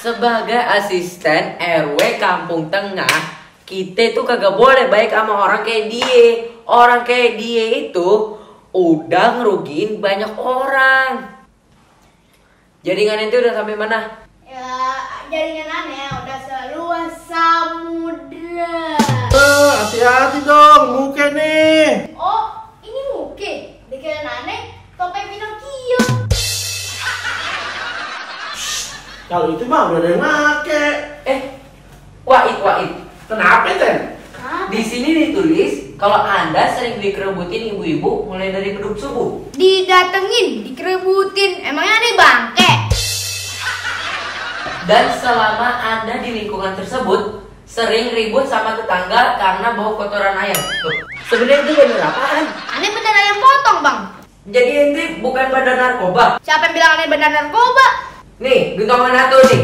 sebagai asisten RW Kampung Tengah, kita tuh kagak boleh baik sama orang kayak dia. Orang kayak dia itu udah ngerugiin banyak orang. Jaringan itu udah sampai mana? Ya, jaringan aneh udah seluas samudra. Hati-hati dong, muka nih. Oh, ini muke. Dikirain aneh, topeng Pinocchio. Kalau itu mah udah ada yang make. Wait. Kenapa, Ten? Di sini ditulis kalau Anda sering dikerebutin ibu-ibu mulai dari beduk subuh. Didatengin, dikerebutin. Emangnya aneh bangke? Dan selama Anda di lingkungan tersebut sering ribut sama tetangga karena bau kotoran ayam. Loh, sebenarnya itu bener apaan? Aneh bener ayam potong, Bang. Jadi ente bukan bandar narkoba. Siapa yang bilang aneh bener narkoba? Nih, gentongan satu nih.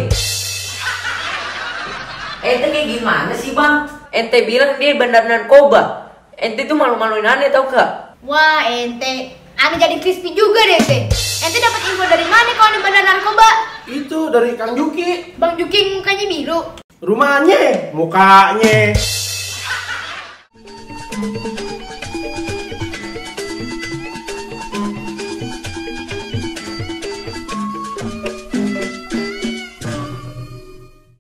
Ente kayak gimana sih, Bang? Ente bilang dia bandar narkoba. Ente tuh malu-maluin aneh tau gak? Wah, ente. Aneh jadi crispy juga deh, ente. Ente dapat info dari mana kalau aneh bener narkoba? Itu dari Kang Juki. Bang Juki mukanya biru. Rumahnya, mukanya.